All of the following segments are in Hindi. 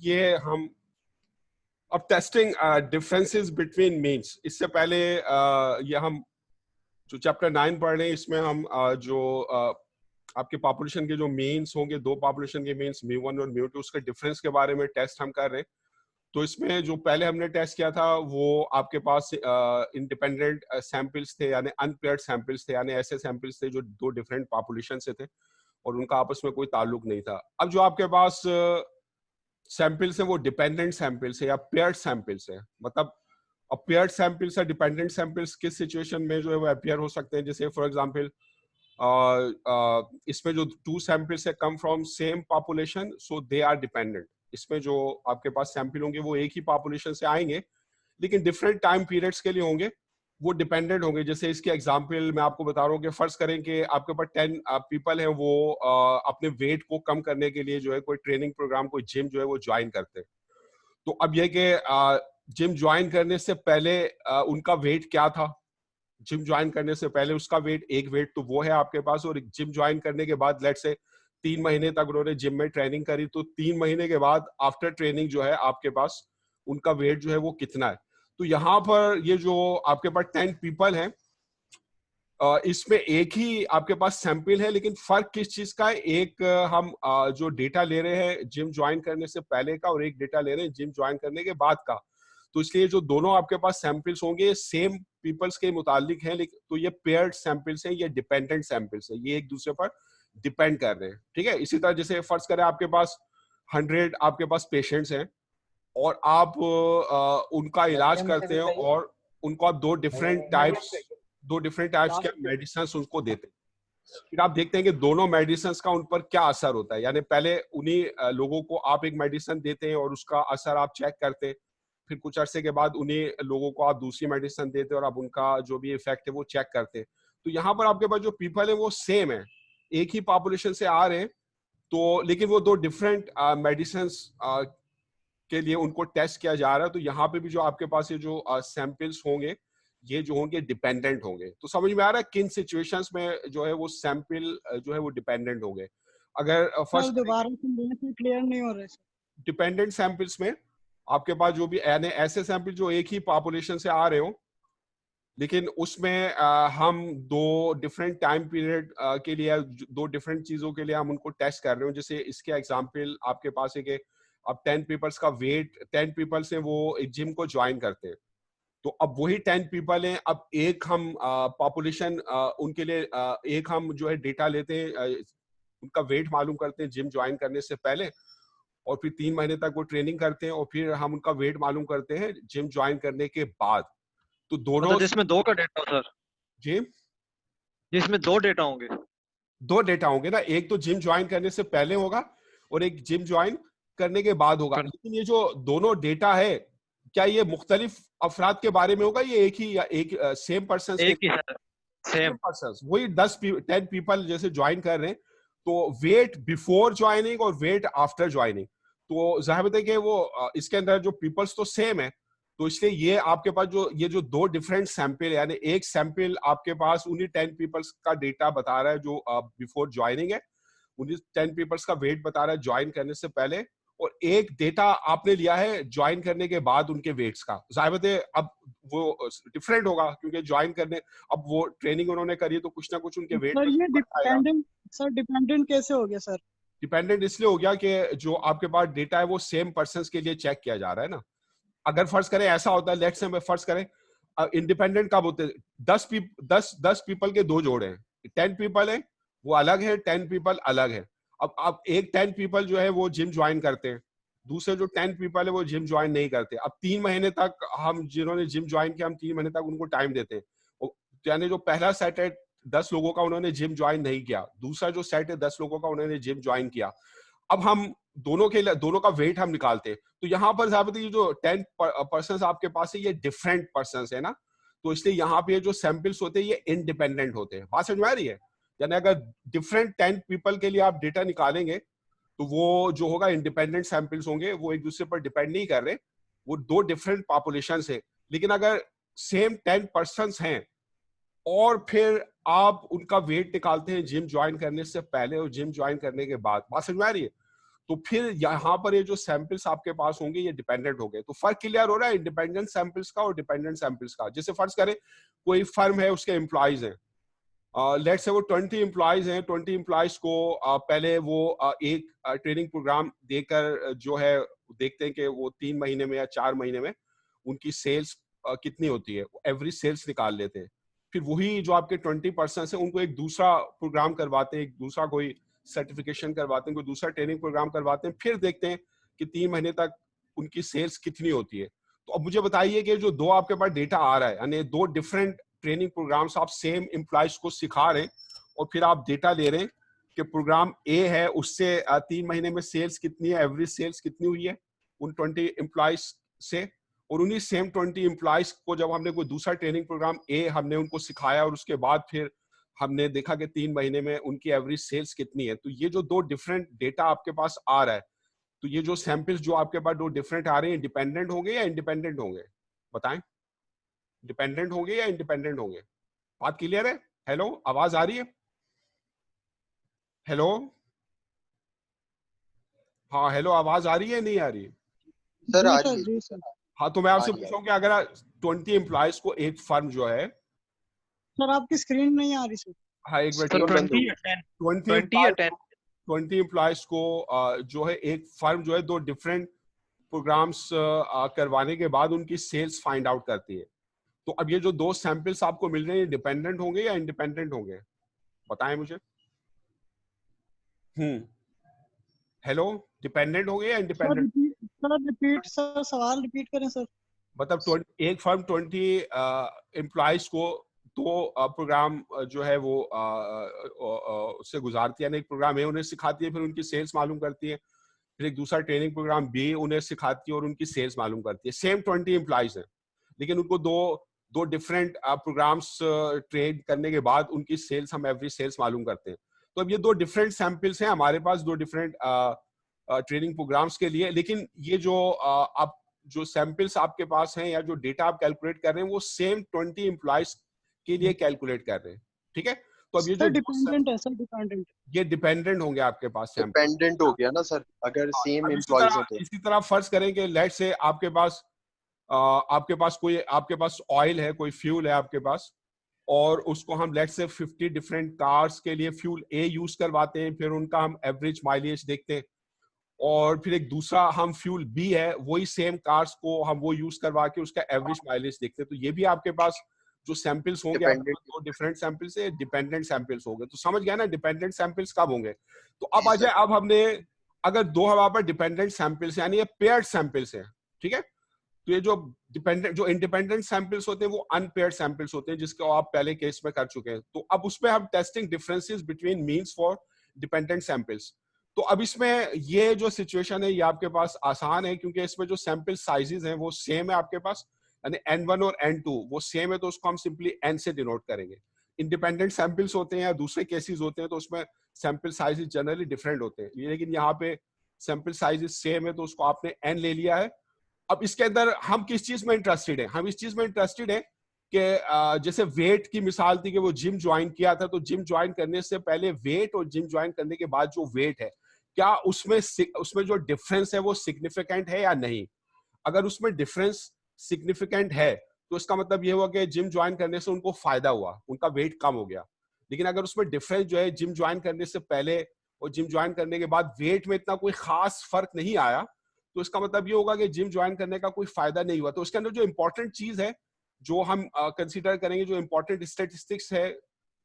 ये हम अब टेस्टिंग डिफरेंसेस बिटवीन मीन्स, इससे पहले ये हम जो चैप्टर 9 पढ़ रहे हैं इसमें हम आपके पॉपुलेशन के जो मीन्स होंगे, दो पॉपुलेशन के मीन्स μ1 और μ2, उसके डिफरेंस के बारे में टेस्ट हम कर रहे हैं। तो इसमें जो पहले हमने टेस्ट किया था वो आपके पास इंडिपेंडेंट सैंपल्स थे, यानी अनपेयर्ड सैंपल्स थे, यानी ऐसे सैंपल्स थे जो दो डिफरेंट पॉपुलेशन से थे और उनका आपस में कोई ताल्लुक नहीं था। अब जो आपके पास सैंपल्स है वो डिपेंडेंट सैंपल्स है या पेयर्ड सैंपल्स है। मतलब पेयर्ड सैंपल्स या डिपेंडेंट सैंपल्स किस सिचुएशन में जो है वो अपियर हो सकते हैं? जैसे फॉर एग्जांपल इसमें जो टू सैंपल्स है come from same population, so they are dependent. इसमें जो आपके पास सैंपल होंगे वो एक ही पॉपुलेशन से आएंगे लेकिन डिफरेंट टाइम पीरियड्स के लिए होंगे, वो डिपेंडेंट होंगे। जैसे इसके एग्जांपल मैं आपको बता रहा हूँ कि फर्ज करें कि आपके पास 10 पीपल हैं, वो अपने वेट को कम करने के लिए जो है कोई ट्रेनिंग प्रोग्राम, कोई जिम जो है वो ज्वाइन करते हैं। तो अब यह कि जिम ज्वाइन करने से पहले उनका वेट क्या था, जिम ज्वाइन करने से पहले उसका वेट, एक वेट तो वो है आपके पास, और जिम ज्वाइन करने के बाद लेट्स से 3 महीने तक उन्होंने जिम में ट्रेनिंग करी, तो 3 महीने के बाद आफ्टर ट्रेनिंग जो है आपके पास उनका वेट जो है वो कितना है। तो यहाँ पर ये जो आपके पास 10 पीपल हैं, इसमें एक ही आपके पास सैंपल है, लेकिन फर्क किस चीज का है? एक हम जो डेटा ले रहे हैं जिम ज्वाइन करने से पहले का, और एक डेटा ले रहे हैं जिम ज्वाइन करने के बाद का। तो इसलिए जो दोनों आपके पास सैंपल्स होंगे सेम पीपल्स के मुतालिक हैं, लेकिन तो ये पेयर्ड सैंपल्स हैं, ये डिपेंडेंट सैंपल्स हैं, ये एक दूसरे पर डिपेंड कर रहे हैं। ठीक है, इसी तरह जैसे फर्ज करें आपके पास 100 आपके पास पेशेंट्स हैं और आप उनका इलाज करते हैं और उनको आप दो डिफरेंट टाइप्स के मेडिसिन उनको देते हैं। फिर आप देखते हैं कि दोनों मेडिसिन का उन पर क्या असर होता है। यानी पहले उन्हीं लोगों को आप एक मेडिसिन देते हैं और उसका असर आप चेक करते हैं, फिर कुछ अरसे के बाद उन्हीं लोगों को आप दूसरी मेडिसिन देते हैं और आप उनका जो भी इफेक्ट है वो चेक करते हैं। तो यहाँ पर आपके पास जो पीपल है वो सेम है, एक ही पॉपुलेशन से आ रहे हैं, तो लेकिन वो दो डिफरेंट मेडिसिन के लिए उनको टेस्ट किया जा रहा है। तो यहाँ पे भी जो आपके पास ये जो सैंपल्स होंगे, ये जो होंगे डिपेंडेंट होंगे। तो समझ में आ रहा है किन सिचुएशंस में जो है वो सैंपल जो है वो डिपेंडेंट होंगे। अगर फर्स्ट दोबारा से क्लियर नहीं हो रहा है डिपेंडेंट सैंपल्स में आपके पास जो भी ऐसे सैंपल जो एक ही पॉपुलेशन से आ रहे हो, लेकिन उसमें हम दो डिफरेंट टाइम पीरियड के लिए, दो डिफरेंट चीजों के लिए हम उनको टेस्ट कर रहे हो। जैसे इसके एग्जांपल आपके पास है कि अब 10 पीपल्स का वेट, 10 पीपल्स हैं वो एक जिम को ज्वाइन करते हैं, तो अब वही 10 पीपल हैं। अब एक हम पॉपुलेशन उनके लिए एक हम जो है डेटा लेते हैं, उनका वेट मालूम करते हैं जिम ज्वाइन करने से पहले, और फिर 3 महीने तक वो ट्रेनिंग करते हैं और फिर हम उनका वेट मालूम करते हैं जिम ज्वाइन करने के बाद। तो दोनों मतलब जिसमें दो का डेटा हो सर, जी, जिसमें दो डेटा होंगे, दो डेटा होंगे ना, एक तो जिम ज्वाइन करने से पहले होगा और एक जिम ज्वाइन करने के बाद होगा। लेकिन ये जो दोनों डेटा है, क्या ये मुख्तलिफ अफराद के बारे में होगा, ये एक ही या एक सेम पर्सन? एक ही है, सेम पर्सन। वही 10 पीपल जैसे ज्वाइन कर रहे हैं, तो वेट बिफोर ज्वाइनिंग और वेट आफ्टर ज्वाइनिंग, तो जाहिर है कि वो इसके अंदर जो पीपल्स तो सेम है। तो इसलिए ये आपके पास जो ये जो दो डिफरेंट सैंपल, यानी एक सैंपल आपके पास उन्हीं 10 पीपल्स का डेटा बता रहा है जो बिफोर ज्वाइनिंग है, उन्हीं 10 पीपल्स का वेट बता रहा है ज्वाइन करने से पहले, और एक डेटा आपने लिया है ज्वाइन करने के बाद उनके वेट्स का। जाहिर है अब वो डिफरेंट होगा क्योंकि ज्वाइन करने, अब वो ट्रेनिंग उन्होंने करी तो कुछ ना कुछ उनके वेट सर। ये डिपेंडेंट कैसे हो गया सर? डिपेंडेंट इसलिए हो गया कि जो आपके पास डेटा है वो सेम पर्सन के लिए चेक किया जा रहा है ना। अगर फर्ज करें ऐसा होता है, लेट्स से फर्ज करें इंडिपेंडेंट कब होते हैं? 10 पीपल के दो जोड़े हैं, 10 पीपल है वो अलग है, 10 पीपल अलग है। अब एक 10 पीपल जो है वो जिम ज्वाइन करते हैं, दूसरे जो 10 पीपल है वो जिम ज्वाइन नहीं करते। अब 3 महीने तक हम जिन्होंने जिम ज्वाइन किया, हम 3 महीने तक उनको टाइम देते हैं। यानी जो पहला सेट है 10 लोगों का, उन्होंने जिम ज्वाइन नहीं किया, दूसरा जो सेट है 10 लोगों का उन्होंने जिम ज्वाइन किया। अब हम दोनों का वेट हम निकालते हैं, तो यहाँ पर ये जो 10 पर्सन आपके पास है ये डिफरेंट पर्सन है ना, तो इसलिए यहाँ पे जो सैंपल्स होते हैं ये इंडिपेंडेंट होते हैं। बात समझ में आ रही है? यानी अगर डिफरेंट 10 पीपल के लिए आप डेटा निकालेंगे तो वो जो होगा इंडिपेंडेंट सैंपल्स होंगे, वो एक दूसरे पर डिपेंड नहीं कर रहे, वो दो डिफरेंट पॉपुलेशन है। लेकिन अगर सेम 10 पर्सन हैं और फिर आप उनका वेट निकालते हैं जिम ज्वाइन करने से पहले और जिम ज्वाइन करने के बाद, बात समझ में आ रही है? तो फिर यहाँ पर ये जो सैंपल्स आपके पास होंगे ये डिपेंडेंट होंगे। तो फर्क क्लियर हो रहा है इंडिपेंडेंट सैंपल्स का और डिपेंडेंट सैंपल्स का। जैसे फर्ज करें कोई फर्म है, उसके एम्प्लॉइज हैं, लेट्स से वो 20 एम्प्लॉइज हैं, 20 एम्प्लॉइज को पहले वो एक ट्रेनिंग प्रोग्राम देकर जो है देखते हैं कि वो 3 महीने में या 4 महीने में उनकी सेल्स कितनी होती है, एवरेज सेल्स निकाल लेते हैं। फिर वही जो आपके 20% है उनको एक दूसरा प्रोग्राम करवाते हैं, एक दूसरा कोई सर्टिफिकेशन करवाते हैं, कोई दूसरा ट्रेनिंग प्रोग्राम करवाते हैं, फिर देखते हैं कि 3 महीने तक उनकी सेल्स कितनी होती है। तो अब मुझे बताइए कि जो दो आपके पास डेटा आ रहा है, यानी दो डिफरेंट ट्रेनिंग प्रोग्राम्स आप सेम एम्प्लॉइज को सिखा रहे हैं और फिर आप डेटा ले रहे हैं कि प्रोग्राम ए है उससे 3 महीने में सेल्स कितनी है, एवरेज सेल्स कितनी हुई है उन 20 एम्प्लॉइज से, और उन्हीं सेम 20 एम्प्लॉइज को जब हमने कोई दूसरा ट्रेनिंग प्रोग्राम ए हमने उनको सिखाया और उसके बाद फिर हमने देखा कि 3 महीने में उनकी एवरेज सेल्स कितनी है। तो ये जो दो डिफरेंट डेटा आपके पास आ रहा है, तो ये जो सैंपल्स जो आपके पास दो डिफरेंट आ रहे हैं, डिपेंडेंट होंगे या इंडिपेंडेंट होंगे? बताएं, डिपेंडेंट होंगे या इंडिपेंडेंट होंगे? बात क्लियर है? हेलो, आवाज आ रही है? हेलो, हाँ हेलो, आवाज आ रही है नहीं आ रही? सर जी आ सर, रही जी है। सर। हाँ, तो मैं आपसे आ रही पूछ रहा हूँ कि अगर 20 एम्प्लॉयज को एक फर्म जो है, सर आपकी स्क्रीन नहीं आ रही सर। हाँ एक मिनट, सर Screen बंद 20 होगी। या 10 20 20 या 10 20 एम्प्लॉयज को जो है एक फर्म जो है दो डिफरेंट प्रोग्राम्स करवाने के बाद उनकी सेल्स फाइंड आउट करती है। तो अब ये जो दो सैंपल्स आपको मिल रहे हैं, डिपेंडेंट होंगे या इंडिपेंडेंट होंगे? बताएं मुझे। हेलो, डिपेंडेंट होंगे या सर इंडिपेंडेंट? रिपीट सर, सवाल रिपीट करें सर। मतलब एक फर्म 20 एम्प्लॉइज को दो प्रोग्राम जो है वो उससे गुजारती है, यानी एक प्रोग्राम है उन्हें सिखाती है, फिर उनकी सेल्स मालूम करती है, फिर एक दूसरा ट्रेनिंग प्रोग्राम बी उन्हें सिखाती है और उनकी सेल्स मालूम करती है। सेम 20 एम्प्लॉइज हैं, लेकिन उनको दो दो डिफरेंट प्रोग्राम्स ट्रेन करने के बाद उनकी सेल्स, हम एवरेज सेल्स मालूम करते हैं। तो अब ये दो डिफरेंट सैंपल्स हैं हमारे पास, दो डिफरेंट ट्रेनिंग प्रोग्राम्स के लिए, लेकिन ये जो आप जो सैंपल्स आपके पास हैं या जो डेटा आप कैलकुलेट कर रहे हैं वो सेम 20 एम्प्लॉइज के लिए कैलकुलेट कर रहे हैं, ठीक है? तो अब ये सर जो डिपेंडेंट है सर, डिपेंडेंट। ये डिपेंडेंट होंगे आपके पास सैंपल। डिपेंडेंट हो गया ना सर, अगर सेम अब एम्प्लॉइज हैं तो। इसी तरह फर्ज करें कि लेट से आपके पास ऑयल है, कोई फ्यूल है आपके पास, और उसको हम लेट से 50 डिफरेंट कार्स के लिए फ्यूल ए यूज करवाते हैं, फिर उनका हम एवरेज माइलेज देखते हैं, और फिर एक दूसरा हम फ्यूल बी है वही सेम कार्स को हम वो यूज करवा के उसका एवरेज माइलेज देखते हैं। तो ये भी आपके पास जो सैंपल्स होंगे आपके पास दो डिफरेंट सैंपल्स है, डिपेंडेंट सैंपल्स होंगे। तो समझ गया ना डिपेंडेंट सैंपल्स कब होंगे? तो अब आ जाए, अब हमने अगर दो हमारे पास डिपेंडेंट सैंपल्स यानी ये पेयर्ड सैंपल्स हैं, ठीक है? तो ये जो इंडिपेंडेंट सैंपल्स होते हैं वो अनपेयर्ड सैंपल्स होते हैं, जिसको आप पहले केस में कर चुके हैं। तो अब उसमें हम testing differences between means for dependent samples. तो अब इसमें ये जो सिचुएशन है ये आपके पास आसान है, क्योंकि इसमें जो सैंपल साइजेस हैं वो सेम है आपके पास, यानी N1 और N2 वो सेम है, तो उसको हम सिंपली N से डिनोट करेंगे। इंडिपेंडेंट सैंपल्स होते हैं या दूसरे केसेस होते हैं तो उसमें सैंपल साइजेस जनरली डिफरेंट होते हैं, लेकिन यहाँ पे सैंपल साइजेस सेम है तो उसको आपने N ले लिया है। अब इसके अंदर हम किस चीज में इंटरेस्टेड है? हम इस चीज में इंटरेस्टेड है कि जैसे वेट की मिसाल थी कि वो जिम ज्वाइन किया था, तो जिम ज्वाइन करने से पहले वेट और जिम ज्वाइन करने के बाद जो वेट है, क्या उसमें जो डिफरेंस है वो सिग्निफिकेंट है या नहीं? अगर उसमें डिफरेंस सिग्निफिकेंट है तो इसका मतलब ये हुआ कि जिम ज्वाइन करने से उनको फायदा हुआ, उनका वेट कम हो गया। लेकिन अगर उसमें डिफरेंस जो है जिम ज्वाइन करने से पहले और जिम ज्वाइन करने के बाद वेट में इतना कोई खास फर्क नहीं आया, तो इसका मतलब ये होगा कि जिम ज्वाइन करने का कोई फायदा नहीं हुआ। तो उसके अंदर जो इंपॉर्टेंट चीज है जो हम कंसीडर करेंगे, जो इंपॉर्टेंट स्टेटिस्टिक्स है,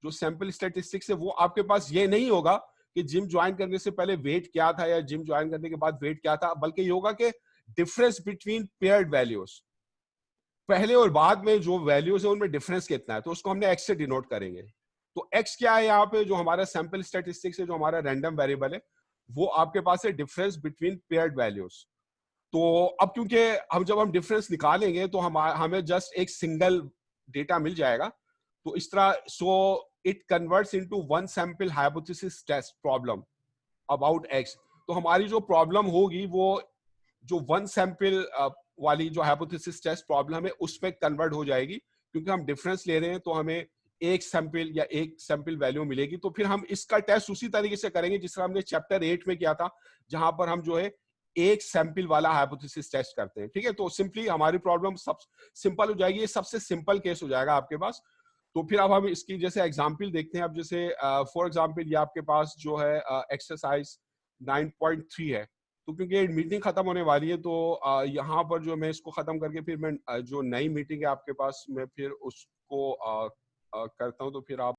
जो सैंपल स्टेटिस्टिक्स है, वो आपके पास ये नहीं होगा कि जिम ज्वाइन करने से पहले वेट क्या था या जिम ज्वाइन करने के बाद वेट क्या था, बल्कि ये होगा कि डिफरेंस बिटवीन पेयर्ड वैल्यूज, पहले और बाद में जो वैल्यूज है उनमें डिफरेंस कितना है, तो उसको हमने एक्स से डिनोट करेंगे। तो एक्स क्या है यहाँ पे? जो हमारा सैंपल स्टेटिस्टिक्स है, जो हमारा रैंडम वेरिएबल है, वो आपके पास है डिफरेंस बिटवीन पेयर्ड वैल्यूज। तो अब क्योंकि जब हम डिफरेंस निकालेंगे तो हमें जस्ट एक सिंगल डेटा मिल जाएगा, तो इस तरह so it converts into one sample hypothesis test problem about x. तो हमारी जो प्रॉब्लम होगी वो जो वन सैंपल वाली जो हाइपोथेसिस टेस्ट प्रॉब्लम है उसमें कन्वर्ट हो जाएगी, क्योंकि हम डिफरेंस ले रहे हैं तो हमें एक सैंपल या एक सैंपल वैल्यू मिलेगी। तो फिर हम इसका टेस्ट उसी तरीके से करेंगे जिस तरह हमने चैप्टर 8 में किया था, जहां पर हम जो है एक सैंपल वाला हाइपोथेसिस टेस्ट करते हैं। ठीक है, तो सिंपली हमारी प्रॉब्लम सब सिंपल हो जाएगी, ये सबसे सिंपल केस हो जाएगा आपके पास। तो फिर अब हम इसकी जैसे एग्जांपल देखते हैं। अब जैसे फॉर एग्जांपल ये आपके पास जो है एक्सरसाइज 9.3 है। तो क्योंकि मीटिंग खत्म होने वाली है, तो यहाँ पर जो मैं इसको खत्म करके फिर मैं जो नई मीटिंग है आपके पास, मैं फिर उसको करता हूँ। तो फिर आप